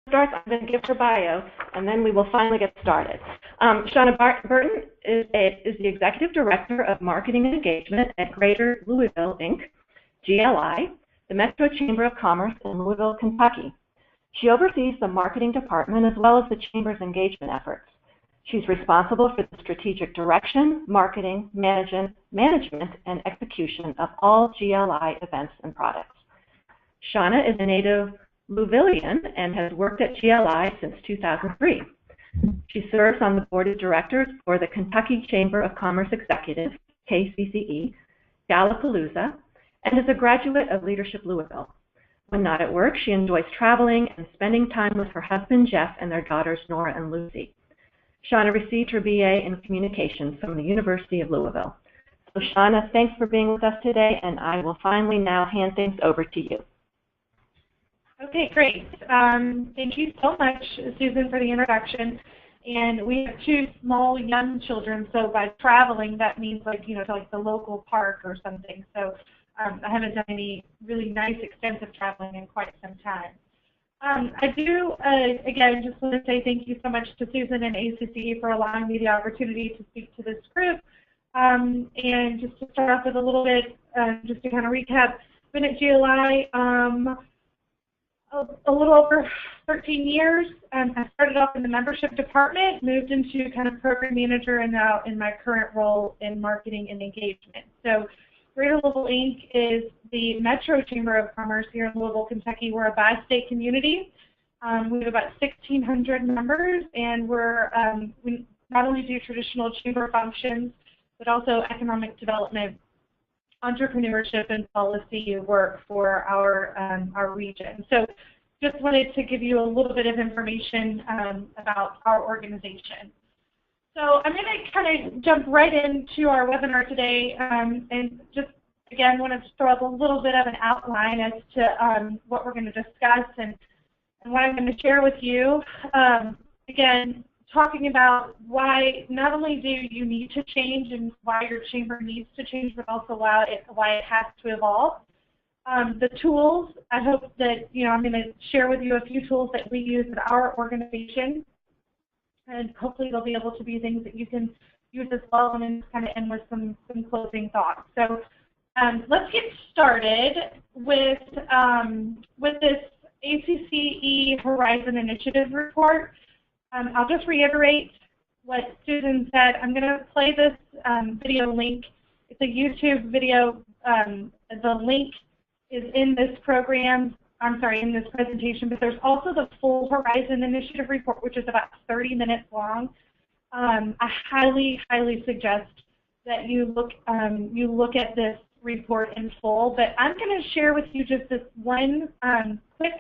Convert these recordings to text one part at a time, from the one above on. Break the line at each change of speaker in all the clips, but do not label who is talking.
starts, I'm going to give her bio, and then we will finally get started. Shawna Burton is the Executive Director of Marketing and Engagement at Greater Louisville Inc, GLI, the Metro Chamber of Commerce in Louisville, Kentucky. She oversees the marketing department as well as the Chamber's engagement efforts. She's responsible for the strategic direction, marketing, management, and execution of all GLI events and products. Shawna is a native Louisvillian and has worked at GLI since 2003. She serves on the board of directors for the Kentucky Chamber of Commerce Executive, KCCE, Gallapalooza, and is a graduate of Leadership Louisville. When not at work, she enjoys traveling and spending time with her husband, Jeff, and their daughters, Nora and Lucy. Shawna received her BA in Communications from the University of Louisville. So Shawna, thanks for being with us today, and I will finally now hand things over to you.
Okay, great. Thank you so much, Susan, for the introduction. And we have two small young children, so by traveling, that means like, to like the local park or something. So I haven't done any really nice, extensive traveling in quite some time. I do, again, just want to say thank you so much to Susan and ACCE for allowing me the opportunity to speak to this group. And just to start off with a little bit, just to kind of recap, I've been at GLI a little over 13 years. I started off in the membership department, moved into kind of program manager, and now in my current role in marketing and engagement. So Greater Louisville Inc. is the Metro Chamber of Commerce here in Louisville, Kentucky. We're a bi-state community. We have about 1,600 members, and we not only do traditional chamber functions, but also economic development, entrepreneurship, and policy work for our region. So just wanted to give you a little bit of information about our organization. So I'm going to kind of jump right into our webinar today, and just again want to throw up a little bit of an outline as to what we're going to discuss and what I'm going to share with you. Again, talking about why not only do you need to change and why your chamber needs to change, but also why it has to evolve. The tools, I hope that I'm going to share with you a few tools that we use at our organization. And hopefully they'll be able to be things that you can use as well, and then kind of end with some closing thoughts. So let's get started with this ACCE Horizon Initiative report. I'll just reiterate what Susan said. I'm going to play this video link. It's a YouTube video. The link is in this program. in this presentation, but there's also the full Horizon Initiative report, which is about 30 minutes long. I highly, highly suggest that you look at this report in full, but I'm going to share with you just this one quick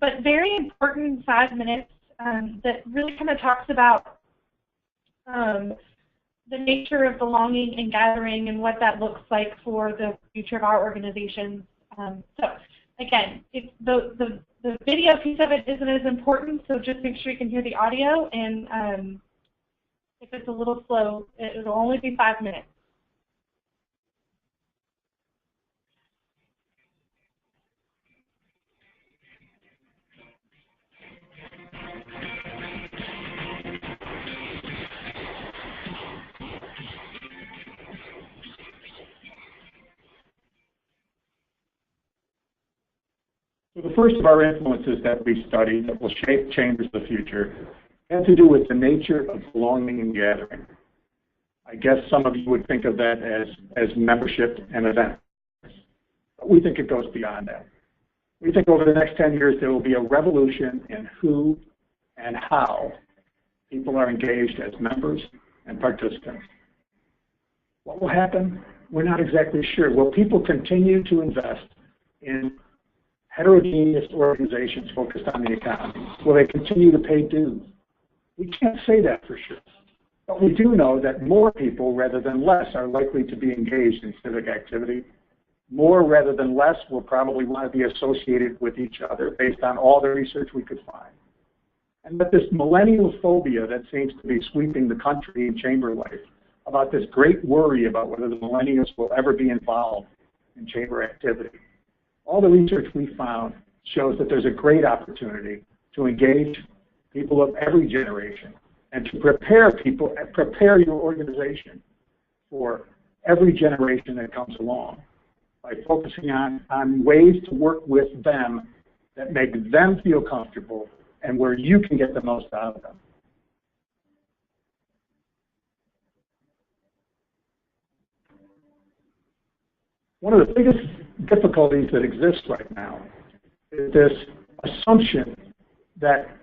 but very important 5 minutes that really kind of talks about the nature of belonging and gathering and what that looks like for the future of our organizations. So again, the video piece of it isn't as important, so just make sure you can hear the audio, and if it's a little slow, it'll only be 5 minutes.
So the first of our influences that we studied that will shape chambers of the future had to do with the nature of belonging and gathering. I guess some of you would think of that as membership and events. But we think it goes beyond that. We think over the next 10 years there will be a revolution in who and how people are engaged as members and participants. What will happen? We're not exactly sure. Will people continue to invest in heterogeneous organizations focused on the economy? Will they continue to pay dues? We can't say that for sure. But we do know that more people rather than less are likely to be engaged in civic activity. More rather than less will probably want to be associated with each other based on all the research we could find. And that this millennial phobia that seems to be sweeping the country in chamber life, about this great worry about whether the millennials will ever be involved in chamber activity. All the research we found shows that there's a great opportunity to engage people of every generation and to prepare your organization for every generation that comes along by focusing on ways to work with them that make them feel comfortable and where you can get the most out of them. One of the biggest difficulties that exists right now is this assumption that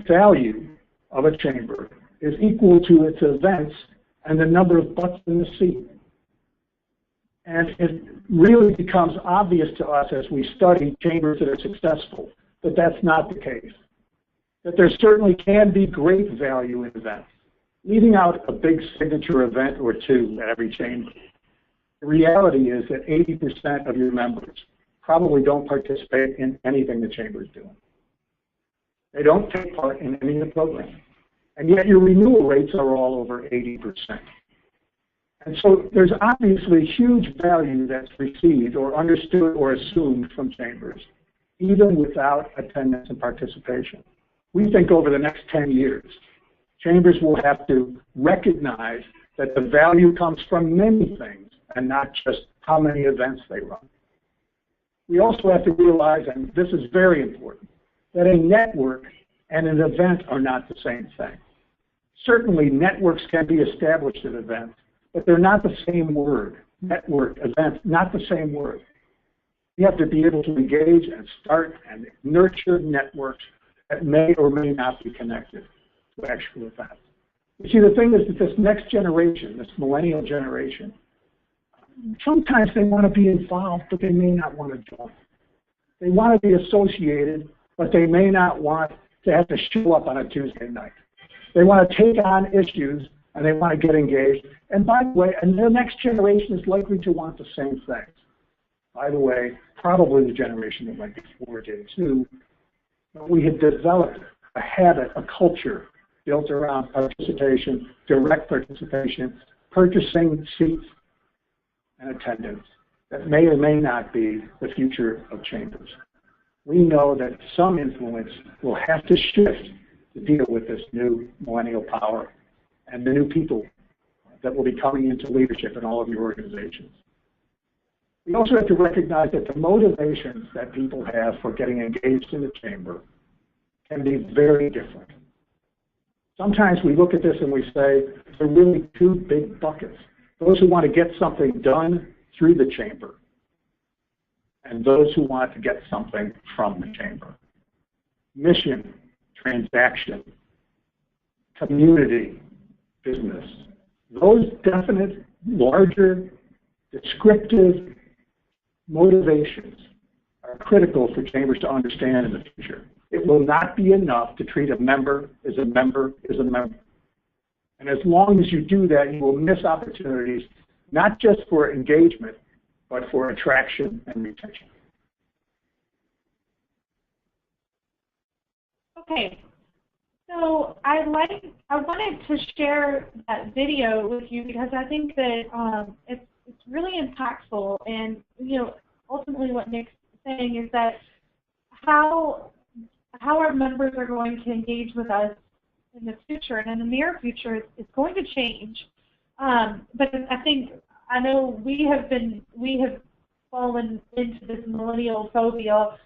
value of a chamber is equal to its events and the number of butts in the seat. And it really becomes obvious to us as we study chambers that are successful that that's not the case. That there certainly can be great value in events, leaving out a big signature event or two at every chamber. The reality is that 80% of your members probably don't participate in anything the chamber is doing. They don't take part in any of the programs. And yet your renewal rates are all over 80%. And so there's obviously huge value that's received or understood or assumed from chambers, even without attendance and participation. We think over the next 10 years, chambers will have to recognize that the value comes from many things and not just how many events they run. We also have to realize, and this is very important, that a network and an event are not the same thing. Certainly, networks can be established at events, but they're not the same word. Network, event, not the same word. You have to be able to engage and start and nurture networks that may or may not be connected to actual events. You see, the thing is that this next generation, this millennial generation, sometimes they want to be involved, but they may not want to join. They want to be associated, but they may not want to have to show up on a Tuesday night. They want to take on issues, and they want to get engaged. And by the way, and the next generation is likely to want the same things. By the way, probably the generation that went before did too. But we had developed a habit, a culture built around participation, direct participation, purchasing seats, and attendance that may or may not be the future of chambers. We know that some influence will have to shift to deal with this new millennial power and the new people that will be coming into leadership in all of your organizations. We also have to recognize that the motivations that people have for getting engaged in the chamber can be very different. Sometimes we look at this and we say there are really two big buckets. Those who want to get something done through the chamber and those who want to get something from the chamber. Mission, transaction, community, business. Those definite, larger, descriptive motivations are critical for chambers to understand in the future. It will not be enough to treat a member as a member as a member. And as long as you do that, you will miss opportunities, not just for engagement, but for attraction and retention.
Okay, so I wanted to share that video with you because I think that it's really impactful, and ultimately what Nick's saying is that how our members are going to engage with us in the future and in the near future is going to change. But I know we have fallen into this millennial phobia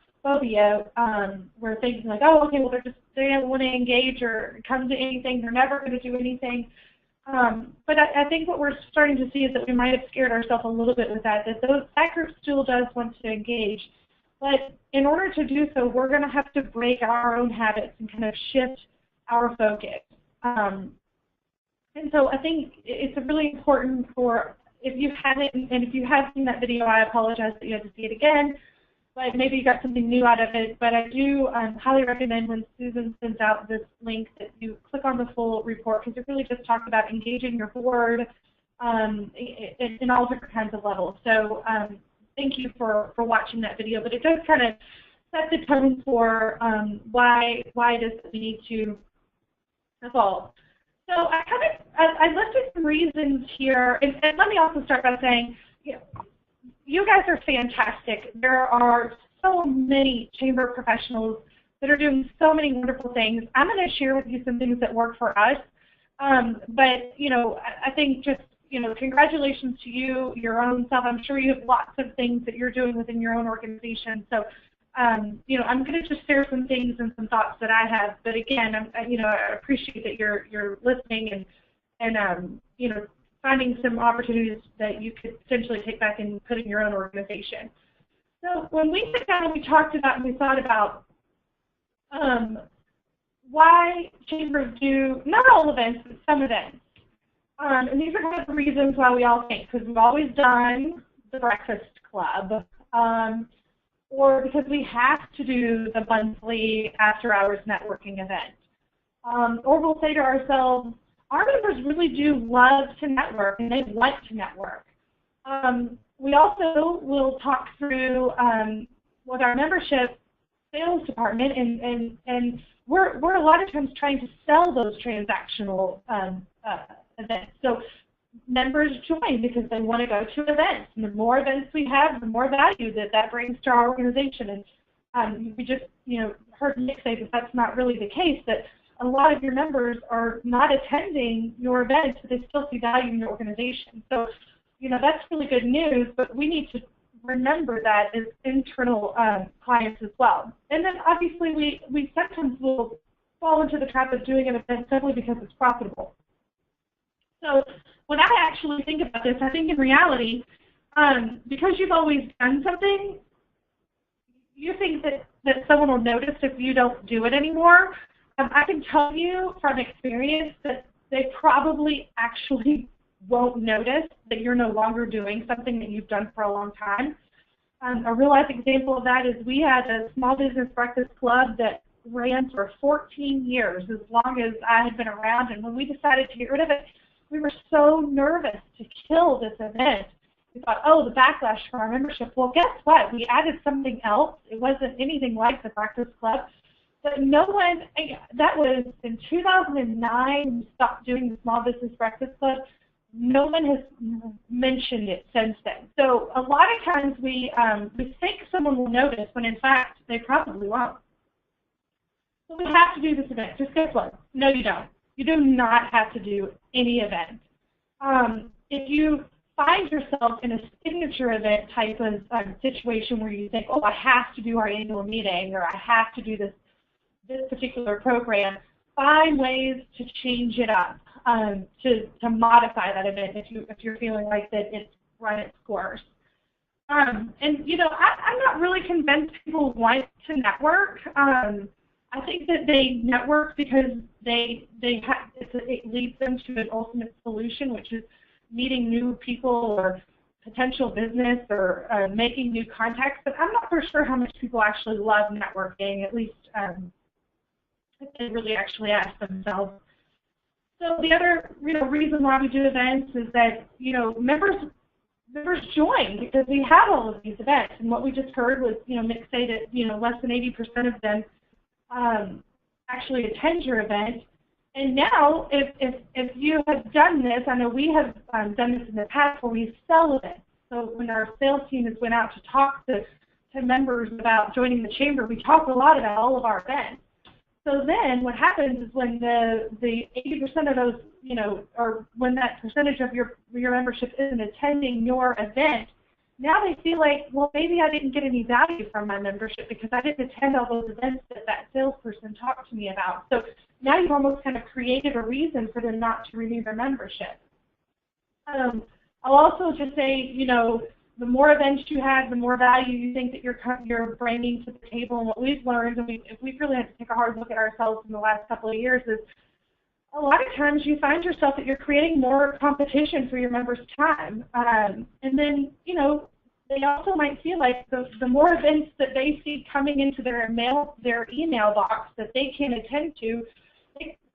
where things like, oh, okay, well they don't want to engage or come to anything, they're never going to do anything. But I think what we're starting to see is that we might have scared ourselves a little bit with that group still does want to engage. But in order to do so, we're going to have to break our own habits and kind of shift our focus. And so I think it's really important if you haven't, and if you have seen that video, I apologize that you had to see it again, but maybe you got something new out of it. But I do highly recommend when Susan sends out this link that you click on the full report, because it really just talks about engaging your board in all different kinds of levels. So thank you for watching that video, but it does kind of set the tone for why it is that we need to evolve. So I listed some reasons here, and let me also start by saying, you guys are fantastic. There are so many chamber professionals that are doing so many wonderful things. I'm going to share with you some things that work for us. But, you know, I think just, you know, congratulations to you, your own self. I'm sure you have lots of things that you're doing within your own organization. So, you know, I'm going to just share some things and some thoughts that I have. But again, you know, I appreciate that you're listening and you know, finding some opportunities that you could potentially take back and put in your own organization. So when we sat down and we talked about and we thought about why chambers do, not all events, but some events. And these are kind of the reasons why we all think, because we've always done the breakfast club, or because we have to do the monthly after-hours networking event. Or we'll say to ourselves, our members really do love to network, and they want to network. We also will talk through with our membership sales department, and we're a lot of times trying to sell those transactional events. So members join because they want to go to events, and the more events we have, the more value that brings to our organization. And we just, you know, heard Nick say that that's not really the case, that a lot of your members are not attending your events, but they still see value in your organization. So, you know, that's really good news, but we need to remember that as internal clients as well. And then obviously we sometimes will fall into the trap of doing an event simply because it's profitable. So when I actually think about this, I think in reality, because you've always done something, you think that someone will notice if you don't do it anymore. I can tell you from experience that they probably actually won't notice that you're no longer doing something that you've done for a long time. A real life example of that is we had a small business breakfast club that ran for 14 years, as long as I had been around, and when we decided to get rid of it, we were so nervous to kill this event. We thought, oh, the backlash from our membership. Well, guess what? We added something else. It wasn't anything like the breakfast club. But no one, that was in 2009, we stopped doing the small business breakfast club. No one has mentioned it since then. So a lot of times we think someone will notice when in fact they probably won't. So we have to do this event. Just guess what? No, you don't. You do not have to do any event. If you find yourself in a signature event type of situation where you think, oh, I have to do our annual meeting, or I have to do this particular program, find ways to change it up, to modify that event if you're feeling like that it's run its course. And you know, I'm not really convinced people want to network. I think that they network because it leads them to an ultimate solution, which is meeting new people or potential business or making new contacts. But I'm not for sure how much people actually love networking, at least if they really actually ask themselves. So the other reason why we do events is that, you know, members join because we have all of these events. And what we just heard was, you know, Mick say that, you know, less than 80% of them actually attend your event. And now, if you have done this, I know we have done this in the past where we sell events. So when our sales team has went out to talk to members about joining the chamber, we talk a lot about all of our events. So then what happens is when the 80% of those, you know, or when that percentage of your membership isn't attending your event, now they feel like, well, maybe I didn't get any value from my membership because I didn't attend all those events that salesperson talked to me about. So now you've almost kind of created a reason for them not to renew their membership. I'll also just say, you know, the more events you have, the more value you think that you're bringing to the table. And what we've learned, and if we've really had to take a hard look at ourselves in the last couple of years, is a lot of times you find yourself that you're creating more competition for your members' time. And then, you know, they also might feel like the more events that they see coming into their email box that they can attend to,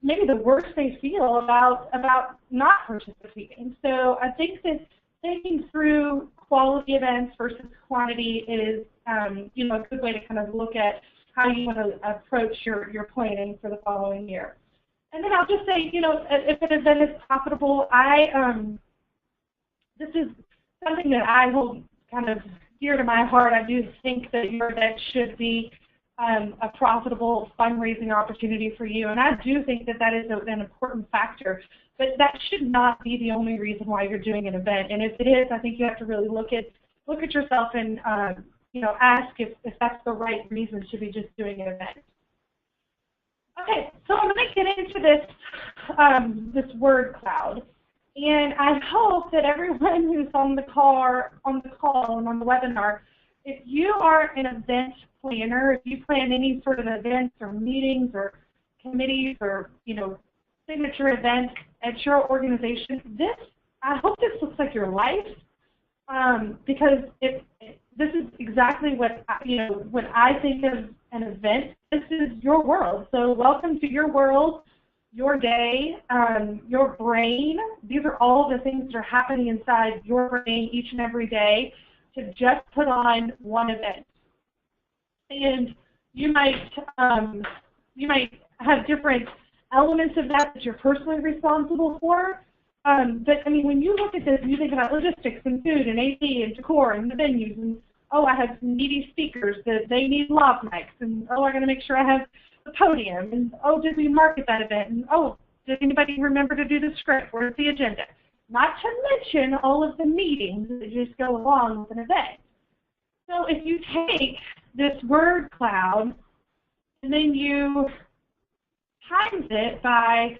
maybe the worse they feel about not participating. So I think that thinking through quality events versus quantity is, you know, a good way to kind of look at how you want to approach your planning for the following year. And then I'll just say, you know, if an event is profitable, this is something that I hold kind of dear to my heart. I do think that your event should be a profitable fundraising opportunity for you. And I do think that that is an important factor. But that should not be the only reason why you're doing an event. And if it is, I think you have to really look at yourself and ask if that's the right reason to be just doing an event. Okay, so I'm going to get into this word cloud. And I hope that everyone who's on the call and on the webinar, if you are an event planner, if you plan any sort of events or meetings or committees or signature events at your organization, I hope this looks like your life, because this is exactly what when I think of an event, this is your world. So welcome to your world, your day, your brain. These are all the things that are happening inside your brain each and every day to just put on one event. And you might have different elements of that you're personally responsible for. But I mean, when you look at this, you think about logistics and food and AV and decor and the venues, and I have needy speakers that they need lav mics, and I got to make sure I have the podium, and did we market that event, and did anybody remember to do the script? Where's the agenda? Not to mention all of the meetings that just go along with an event. So if you take this word cloud and then you times it by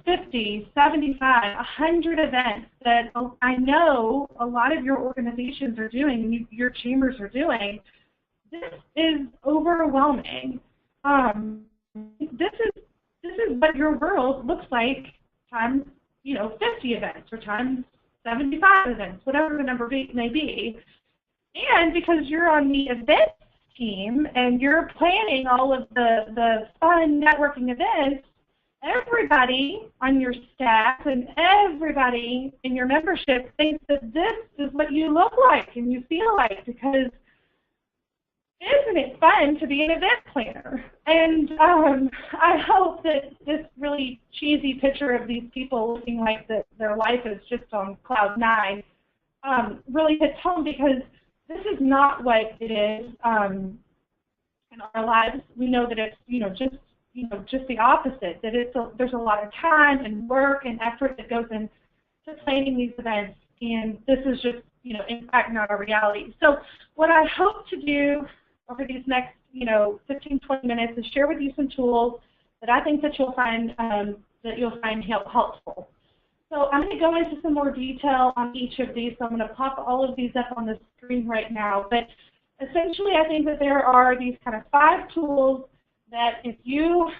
50, 75, 100 events that I know a lot of your organizations are doing, your chambers are doing, this is overwhelming. This is what your world looks like times 50 events or times 75 events, whatever the number may be. And because you're on the events team and you're planning all of the fun networking events, everybody on your staff and everybody in your membership thinks that this is what you look like and you feel like, because isn't it fun to be an event planner? And I hope that this really cheesy picture of these people looking like that their life is just on cloud nine really hits home, because this is not what it is in our lives. We know that it's just the opposite. That there's a lot of time and work and effort that goes into planning these events, and this is just in fact not our reality. So what I hope to do over these next 15, 20 minutes is share with you some tools that I think that you'll find helpful. So I'm going to go into some more detail on each of these. So I'm going to pop all of these up on the screen right now. But essentially, I think that there are these kind of 5 tools that if you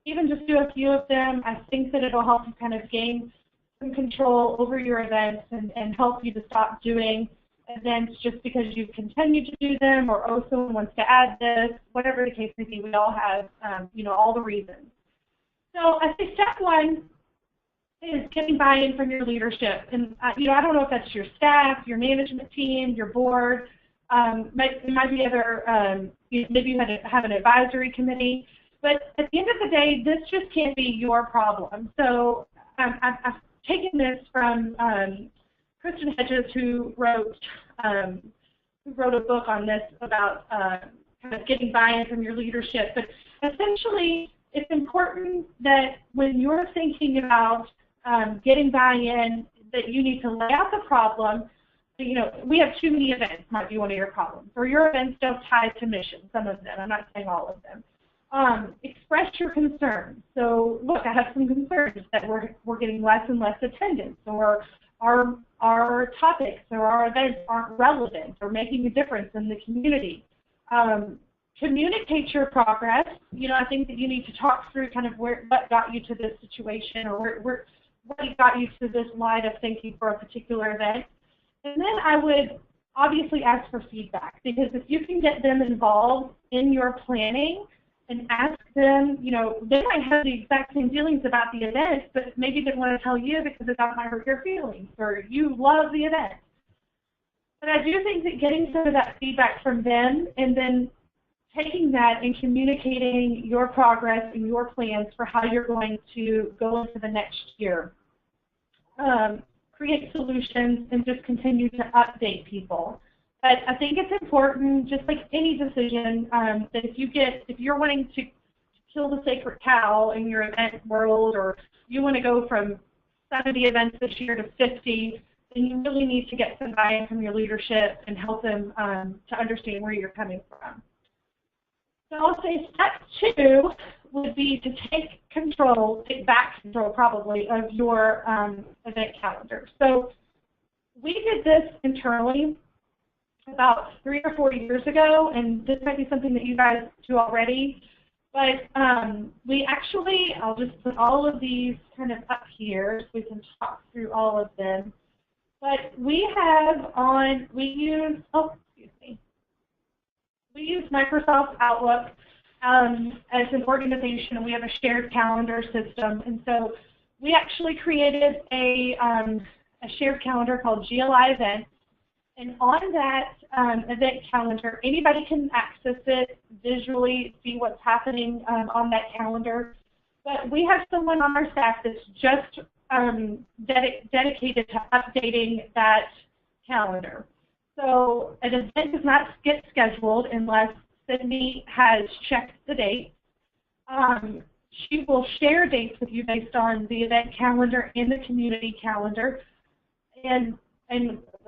even just do a few of them, I think that it'll help you kind of gain some control over your events and help you to stop doing events just because you continue to do them, or someone wants to add this, whatever the case may be. We all have all the reasons. So I think step 1 is getting buy-in from your leadership. And I don't know if that's your staff, your management team, your board. It might be other, maybe you have an advisory committee. But at the end of the day, this just can't be your problem. So I've taken this from Kristen Hedges, who wrote a book on this about kind of getting buy-in from your leadership. But essentially, it's important that when you're thinking about getting buy-in, that you need to lay out the problem. We have too many events, might be one of your problems. Or your events don't tie to mission, some of them. I'm not saying all of them. Express your concerns. So, look, I have some concerns that we're getting less and less attendance, or our topics or our events aren't relevant or making a difference in the community. Communicate your progress. I think that you need to talk through kind of what got you to this situation, or what got you to this line of thinking for a particular event. And then I would obviously ask for feedback, because if you can get them involved in your planning and ask them, they might have the exact same feelings about the event, but maybe they want to tell you because that might hurt your feelings, or you love the event. But I do think that getting some of that feedback from them and then taking that and communicating your progress and your plans for how you're going to go into the next year. Create solutions and just continue to update people But I think it's important, just like any decision, that if you're wanting to kill the sacred cow in your event world, or you want to go from 70 events this year to 50, then you really need to get some buy-in from your leadership and help them to understand where you're coming from. So I'll say step 2 would be to take back control probably, of your event calendar. So we did this internally about 3 or 4 years ago, and this might be something that you guys do already. But we actually, I'll just put all of these kind of up here so we can talk through all of them. But we use Microsoft Outlook as an organization, and we have a shared calendar system. And so we actually created a shared calendar called GLI Events. And on that event calendar, anybody can access it visually, see what's happening on that calendar. But we have someone on our staff that's just dedicated to updating that calendar. So an event does not get scheduled unless Sydney has checked the date. She will share dates with you based on the event calendar and the community calendar. And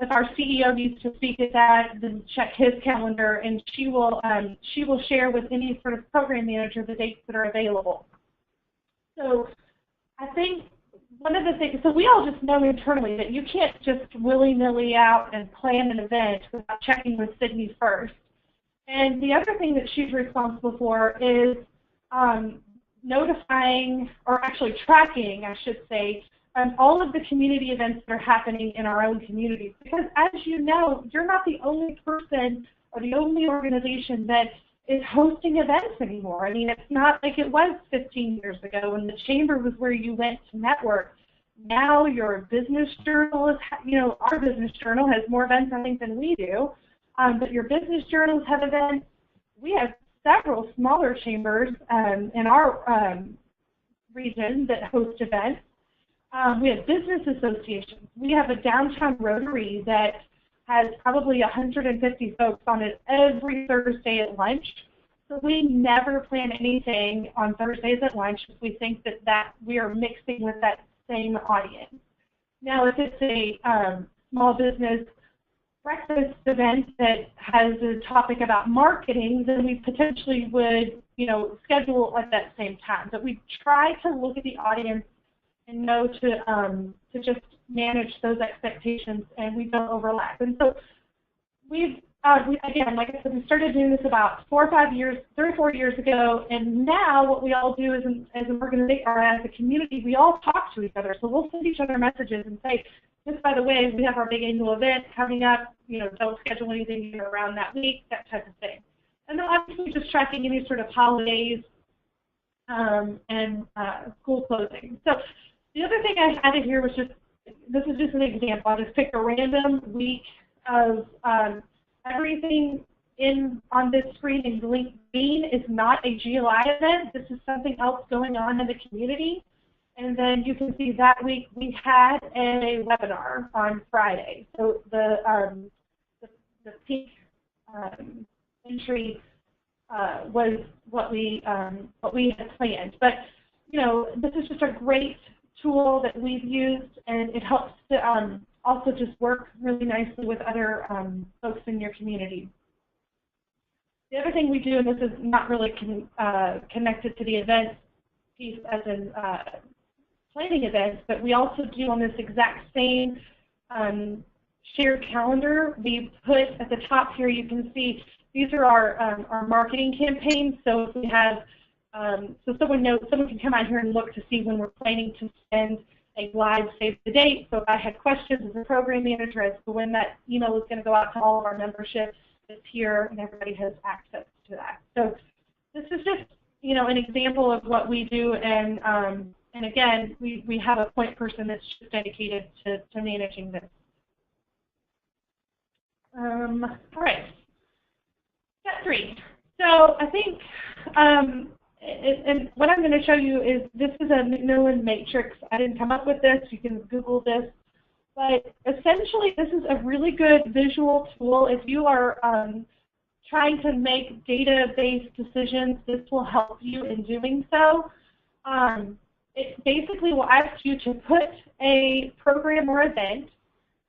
if our CEO needs to speak at that, then check his calendar, and she will share with any sort of program manager the dates that are available. So I think one of the things, so we all just know internally that you can't just willy-nilly out and plan an event without checking with Sydney first. And the other thing that she's responsible for is notifying, or actually tracking, I should say, all of the community events that are happening in our own communities. Because as you know, you're not the only person or the only organization that is hosting events anymore. I mean, it's not like it was 15 years ago when the chamber was where you went to network. Now your business journal is, our business journal has more events, I think, than we do. But your business journals have events. We have several smaller chambers in our region that host events. We have business associations. We have a downtown Rotary that has probably 150 folks on it every Thursday at lunch. So we never plan anything on Thursdays at lunch if we think that we are mixing with that same audience. Now, if it's a small business breakfast event that has a topic about marketing, then we potentially would, schedule at that same time. But we try to look at the audience and know to just manage those expectations, and we don't overlap. And so we've, again, like I said, we started doing this about 3 or 4 years ago, and now what we all do as an organization, or as a community, we all talk to each other. So we'll send each other messages and say, just by the way, we have our big annual event coming up, don't schedule anything around that week, that type of thing. And then obviously just tracking any sort of holidays and school closing. So the other thing I added here was this is just an example. I just picked a random week of everything on this screen in green is not a GLI event. This is something else going on in the community. And then you can see that week we had a webinar on Friday. So the pink entry was what we had planned. But this is just a great tool that we've used, and it helps to also just work really nicely with other folks in your community. The other thing we do, and this is not really connected to the event piece as in planning events, but we also do on this exact same shared calendar, we put at the top here, you can see these are our marketing campaigns. So if we have so someone can come out here and look to see when we're planning to send a live save the date. So if I had questions as a program manager as to when that email is going to go out to all of our membership, it's here and everybody has access to that. So this is just an example of what we do, and again, we have a point person that's just dedicated to managing this. All right, step 3. So I think. And what I'm going to show you is this is a Macmillan matrix. I didn't come up with this. You can Google this. But essentially, this is a really good visual tool. If you are trying to make data-based decisions, this will help you in doing so. It basically will ask you to put a program or event.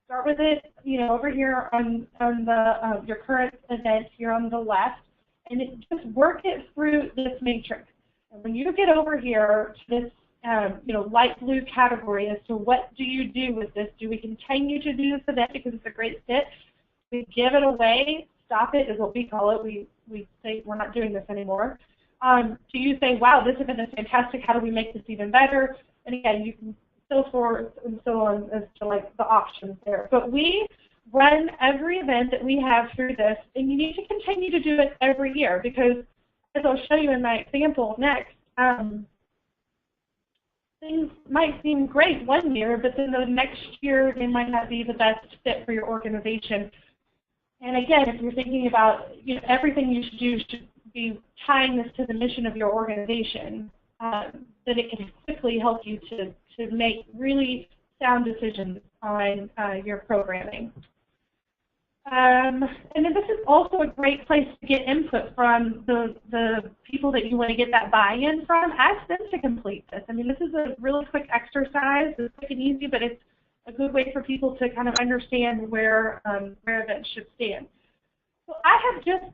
Start with it, over here on the your current event here on the left, and just work it through this matrix. And when you get over here to this, light blue category as to what do you do with this? Do we continue to do this event because it's a great fit? We give it away. Stop it is what we call it. We say we're not doing this anymore. Do you say, wow, this event is fantastic. How do we make this even better? And again, you can so forth and so on as to like the options there. But we run every event that we have through this, and you need to continue to do it every year because, as I'll show you in my example next, things might seem great one year, but then the next year they might not be the best fit for your organization. And again, if you're thinking about everything you should do should be tying this to the mission of your organization, then it can quickly help you to make really sound decisions on your programming. And then this is also a great place to get input from the people that you want to get that buy-in from. Ask them to complete this. I mean, this is a really quick exercise. It's quick and easy, but it's a good way for people to kind of understand where events should stand. So I have just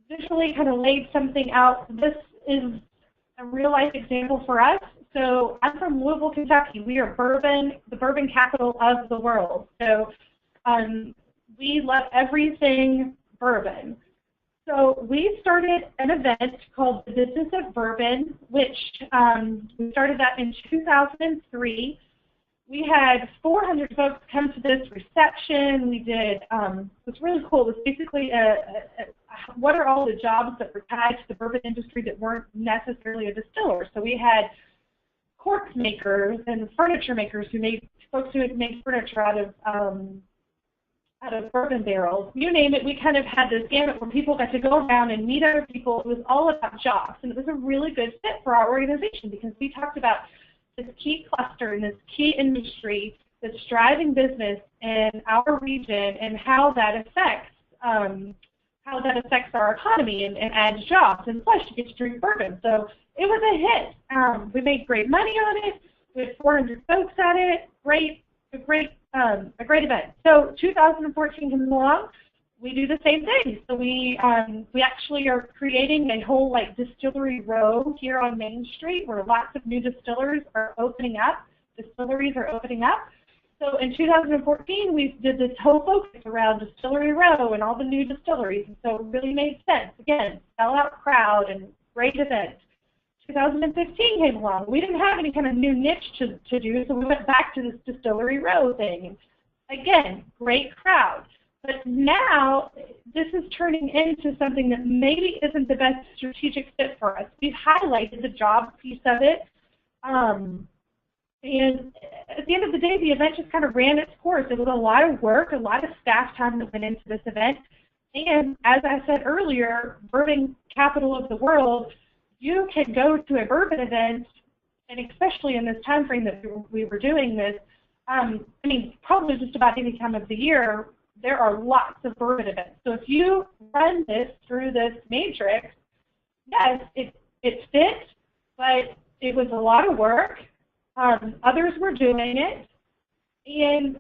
visually kind of laid something out. This is a real-life example for us. So I'm from Louisville, Kentucky. We are Bourbon, the bourbon capital of the world. So we love everything bourbon. So we started an event called the Business of Bourbon, which we started that in 2003. We had 400 folks come to this reception. We did, it was really cool. It was basically what are all the jobs that were tied to the bourbon industry that weren't necessarily a distiller. So we had cork makers and furniture makers folks who had made furniture out of bourbon barrels. You name it, we kind of had this gamut where people got to go around and meet other people. It was all about jobs, and it was a really good fit for our organization because we talked about this key cluster and this key industry that's driving business in our region and how that affects our economy and adds jobs. And plus, you get to drink bourbon. So it was a hit. We made great money on it. We had 400 folks at it. A great event. So 2014 comes along. We do the same thing. So we actually are creating a whole distillery row here on Main Street where lots of new distillers are opening up. Distilleries are opening up. So in 2014, we did this whole focus around Distillery Row and all the new distilleries. And so it really made sense. Again, sellout crowd and great event. 2015 came along. We didn't have any kind of new niche to do, so we went back to this Distillery Row thing. Again, great crowd. But now this is turning into something that maybe isn't the best strategic fit for us. We've highlighted the job piece of it. And at the end of the day, the event just kind of ran its course. It was a lot of work, a lot of staff time that went into this event. And as I said earlier, bourbon capital of the world, you can go to a bourbon event, and especially in this time frame that we were doing this, I mean, probably just about any time of the year, there are lots of bourbon events. So if you run this through this matrix, yes, it fit, but it was a lot of work. Others were doing it, and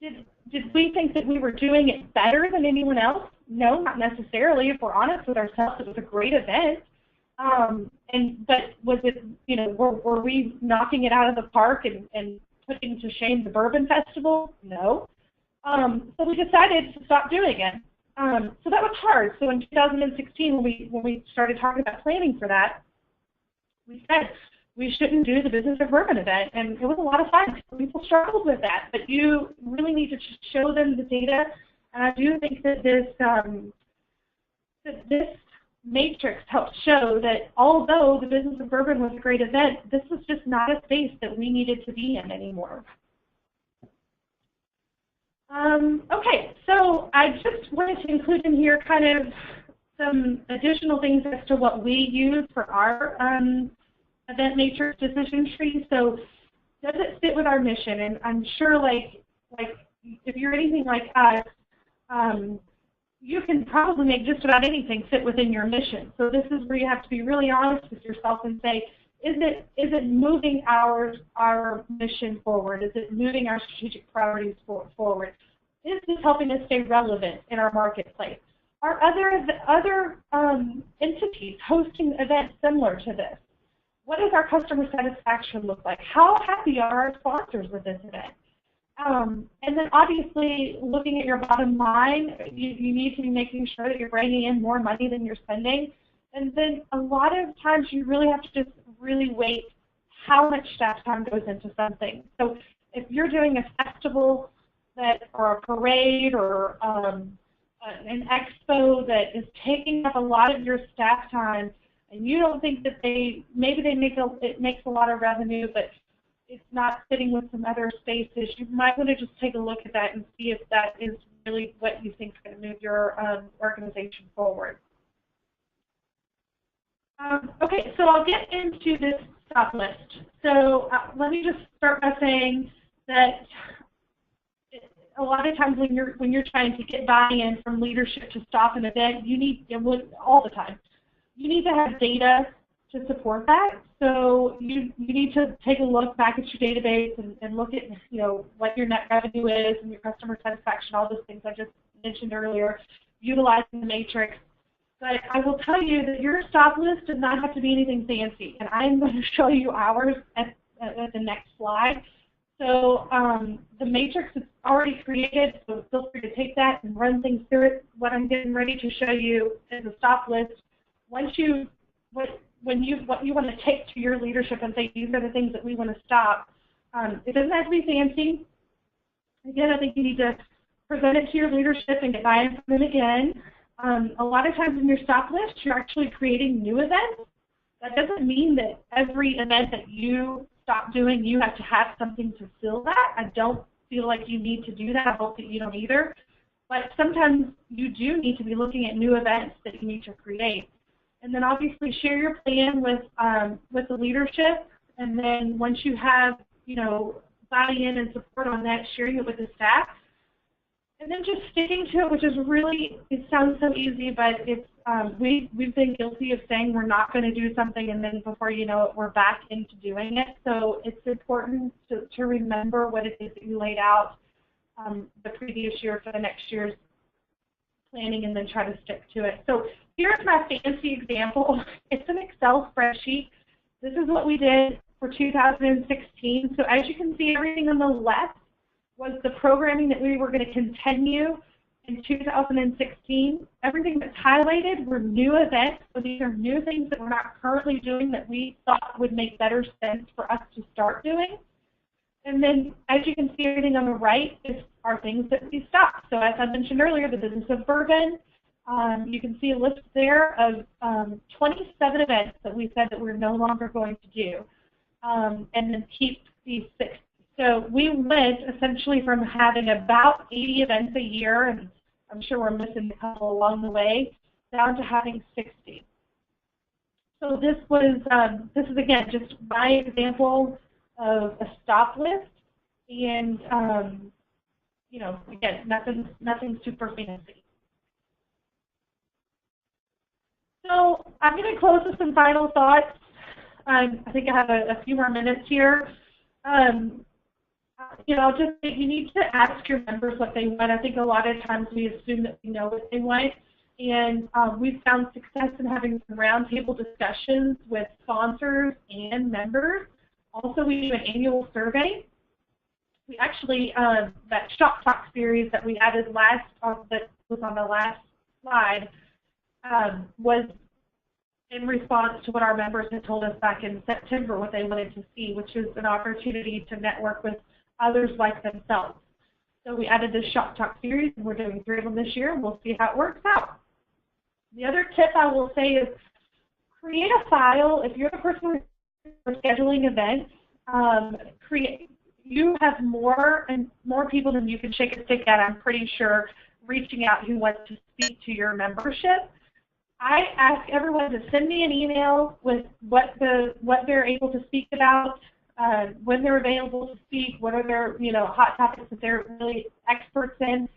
did we think that we were doing it better than anyone else? No, not necessarily. If we're honest with ourselves, it was a great event. But was it, were we knocking it out of the park and putting to shame the Bourbon Festival? No. So we decided to stop doing it. So that was hard. So in 2016, when we started talking about planning for that, we said we shouldn't do the Business of Bourbon event, and it was a lot of fun. People struggled with that, but you really need to show them the data. And I do think that this matrix helped show that although the Business of Bourbon was a great event, this was just not a space that we needed to be in anymore. Okay, so I just wanted to include in here kind of some additional things as to what we use for our event matrix decision tree. So does it fit with our mission? And I'm sure like if you're anything like us, you can probably make just about anything fit within your mission. So this is where you have to be really honest with yourself and say, is it moving our mission forward? Is it moving our strategic priorities forward? Is this helping us stay relevant in our marketplace? Are other entities hosting events similar to this? What does our customer satisfaction look like? How happy are our sponsors with this event? And then obviously looking at your bottom line, you need to be making sure that you're bringing in more money than you're spending. And then a lot of times you really have to just really weight how much staff time goes into something. So if you're doing a festival or a parade or an expo that is taking up a lot of your staff time, and you don't think that it makes a lot of revenue, but it's not fitting with some other spaces, you might want to just take a look at that and see if that is really what you think is going to move your organization forward. Okay, so I'll get into this stop list. So let me just start by saying that a lot of times when you're trying to get buy-in from leadership to stop an event, you need all the time. You need to have data to support that. So you need to take a look back at your database and look at what your net revenue is and your customer satisfaction, all those things I just mentioned earlier, utilizing the matrix. But I will tell you that your stop list does not have to be anything fancy, and I'm going to show you ours at the next slide. So the matrix is already created, so feel free to take that and run things through it. What I'm getting ready to show you is a stop list. Once what you want to take to your leadership and say these are the things that we want to stop, it doesn't have to be fancy. Again, I think you need to present it to your leadership and get buy-in from them again. A lot of times in your stop list, you're actually creating new events. That doesn't mean that every event that you stop doing, you have to have something to fill that. I don't feel like you need to do that. I hope that you don't either. But sometimes you do need to be looking at new events that you need to create. And then obviously share your plan with the leadership. And then once you have, buy-in and support on that, sharing it with the staff. And then just sticking to it, which is really, it sounds so easy, but it's we've been guilty of saying we're not going to do something, and then before you know it, we're back into doing it. So it's important to remember what it is that you laid out the previous year for the next year's planning, and then try to stick to it. So here's my fancy example. It's an Excel spreadsheet. This is what we did for 2016. So as you can see, everything on the left was the programming that we were going to continue in 2016. Everything that's highlighted were new events. So these are new things that we're not currently doing that we thought would make better sense for us to start doing. And then, as you can see, everything on the right are things that we stopped. So as I mentioned earlier, the business of Bourbon, you can see a list there of 27 events that we said that we're no longer going to do, and then keep these 6. So we went essentially from having about 80 events a year, and I'm sure we're missing a couple along the way, down to having 60. So this is again just my example of a stop list, and again, nothing super fancy. So I'm going to close with some final thoughts. I think I have a few more minutes here. You need to ask your members what they want. I think a lot of times we assume that we know what they want, and we've found success in having some roundtable discussions with sponsors and members. Also, we do an annual survey. We actually, that Shop Talk series that we added that was on the last slide, was in response to what our members had told us back in September what they wanted to see, which is an opportunity to network with others like themselves. So we added this Shop Talk series, and we're doing 3 of them this year, and we'll see how it works out. The other tip I will say is create a file. If you're the person for scheduling events, you have more people than you can shake a stick at, I'm pretty sure, reaching out who want to speak to your membership. I ask everyone to send me an email with what they're able to speak about. when they're available to speak, what are their, hot topics that they're really experts in.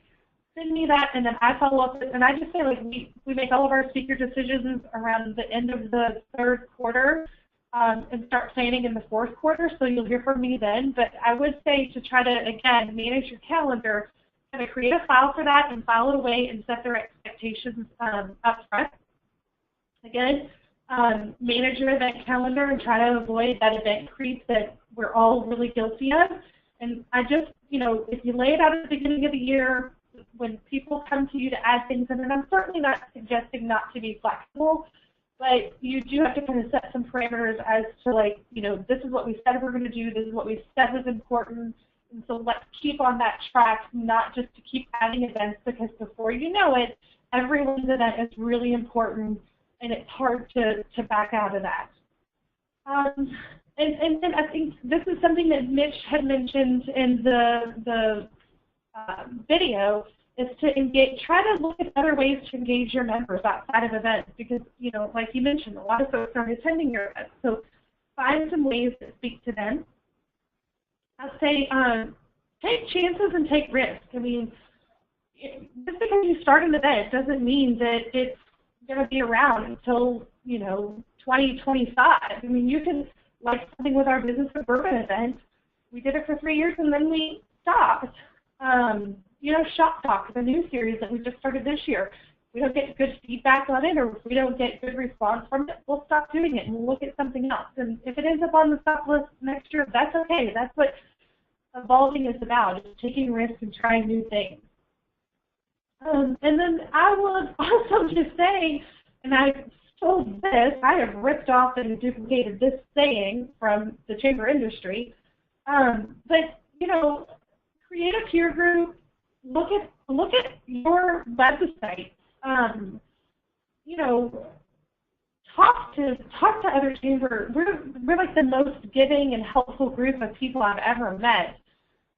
Send me that, and then I follow up with, and I just say, like, we make all of our speaker decisions around the end of the third quarter and start planning in the fourth quarter, so you'll hear from me then. But I would say to try to, again, manage your calendar, kind of create a file for that and file it away and set their expectations up front. Again, manage your event calendar and try to avoid that event creep that we're all really guilty of. And I just, if you lay it out at the beginning of the year, when people come to you to add things in, and I'm certainly not suggesting not to be flexible, but you do have to kind of set some parameters as to, like, this is what we said we're going to do, this is what we said was important, and so let's keep on that track, not just to keep adding events, because before you know it, everyone's event is really important, and it's hard to back out of that. And then I think this is something that Mitch had mentioned in the video, is to try to look at other ways to engage your members outside of events, because, like you mentioned, a lot of folks aren't attending your events. So find some ways to speak to them. I'd say take chances and take risks. I mean, just because you start an event doesn't mean that it's going to be around until, 2025. I mean, you can, like something with our Business of Bourbon event, we did it for 3 years and then we stopped. Shop Talk, the new series that we just started this year. If we don't get good feedback on it, or if we don't get good response from it, we'll stop doing it and we'll look at something else. And if it ends up on the stop list next year, that's okay. That's what evolving is about, is taking risks and trying new things. And then I would also just say, and I told this, I have ripped off and duplicated this saying from the chamber industry, but, create a peer group, look at your website, talk to other chamber. We're like the most giving and helpful group of people I've ever met.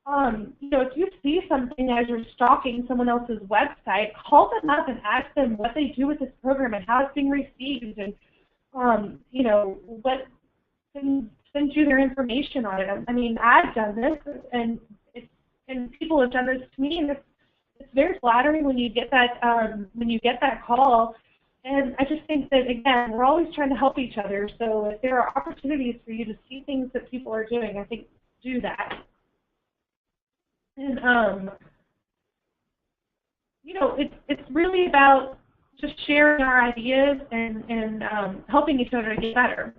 If you see something as you're stalking someone else's website, call them up and ask them what they do with this program and how it's being received, and what send you their information on it. I mean, I've done this, and people have done this to me, and it's very flattering when you get that call. And I just think that, again, we're always trying to help each other. So if there are opportunities for you to see things that people are doing, I think do that. And it's really about just sharing our ideas and helping each other to get better.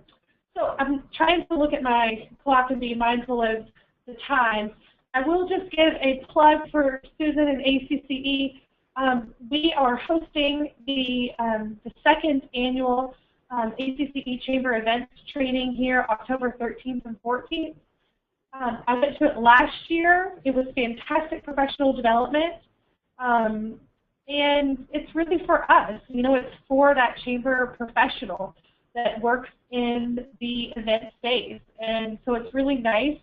So I'm trying to look at my clock and be mindful of the time. I will just give a plug for Susan and ACCE. We are hosting the second annual ACCE Chamber Events Training here October 13th and 14th. I went to it last year. It was fantastic professional development. And it's really for us. It's for that chamber professional that works in the event space. And so it's really nice.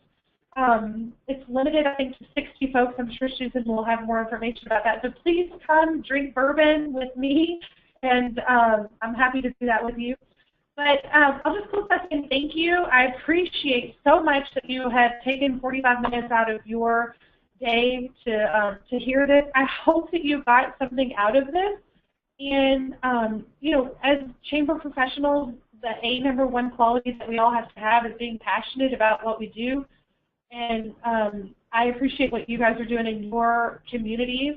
It's limited, I think, to 60 folks. I'm sure Susan will have more information about that. So please come drink bourbon with me, and I'm happy to do that with you. But I'll just close by saying thank you. I appreciate so much that you have taken 45 minutes out of your day to hear this. I hope that you got something out of this. And, as chamber professionals, the number one quality that we all have to have is being passionate about what we do. And I appreciate what you guys are doing in your communities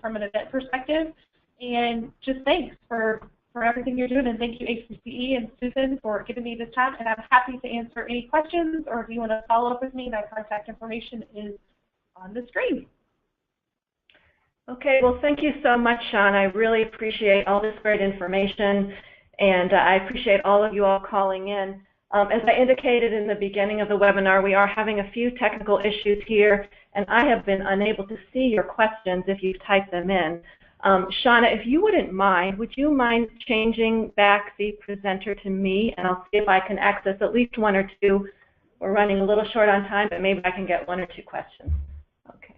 from an event perspective. And just thanks for everything you're doing. And thank you, ACCE and Susan, for giving me this time. And I'm happy to answer any questions, or if you want to follow up with me, my contact information is on the screen.
Okay, well, thank you so much, Shawna. I really appreciate all this great information, and I appreciate all of you all calling in. As I indicated in the beginning of the webinar, we are having a few technical issues here, and I have been unable to see your questions if you've typed them in. Shawna, if you wouldn't mind, would you mind changing back the presenter to me, and I'll see if I can access at least one or two. We're running a little short on time, but maybe I can get one or two questions. Okay.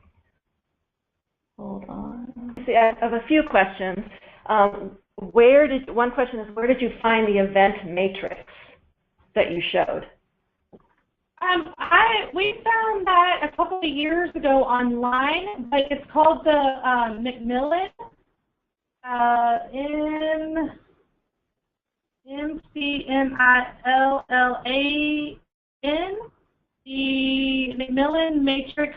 Hold on. See, I have a few questions. One question is, where did you find the event matrix that you showed?
We found that a couple of years ago online, but it's called the Macmillan, MCMILLAN, the Macmillan Matrix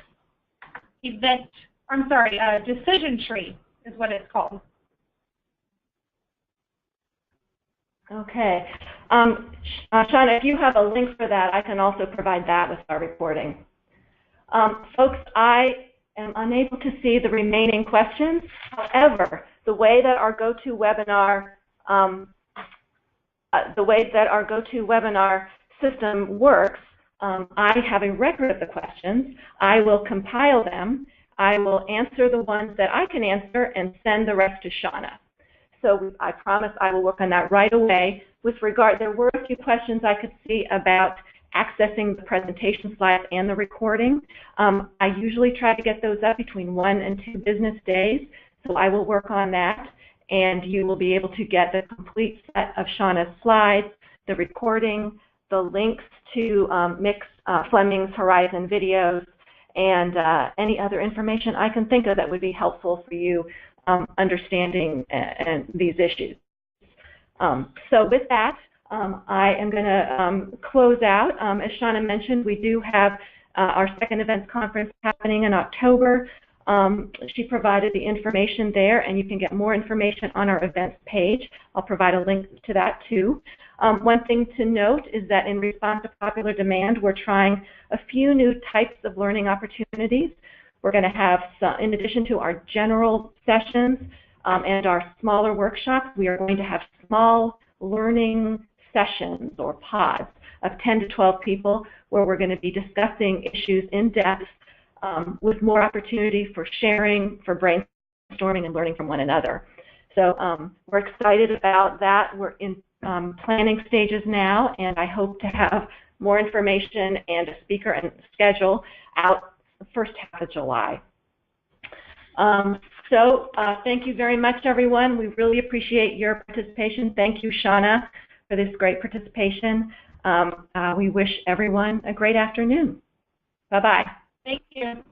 Decision Tree is what it's called.
Okay. Shawna, if you have a link for that, I can also provide that with our reporting. Folks, I am unable to see the remaining questions. However, the way that our GoToWebinar system works, I have a record of the questions. I will compile them. I will answer the ones that I can answer and send the rest to Shawna. So I promise I will work on that right away. With regard, there were a few questions I could see about accessing the presentation slides and the recording. I usually try to get those up between 1 and 2 business days, so I will work on that, and you will be able to get the complete set of Shawna's slides, the recording, the links to Fleming's Horizon videos, and any other information I can think of that would be helpful for you understanding these issues. So with that, I am going to close out. As Shawna mentioned, we do have our second events conference happening in October. She provided the information there, and you can get more information on our events page. I'll provide a link to that too. One thing to note is that in response to popular demand, we're trying a few new types of learning opportunities. We're going to have, in addition to our general sessions and our smaller workshops, we are going to have small learning sessions or pods of 10 to 12 people where we're going to be discussing issues in depth with more opportunity for sharing, for brainstorming, and learning from one another. So we're excited about that. We're in planning stages now, and I hope to have more information and a speaker and schedule out the first half of July. Thank you very much, everyone. We really appreciate your participation. Thank you, Shawna, for this great participation. We wish everyone a great afternoon. Bye-bye.
Thank you.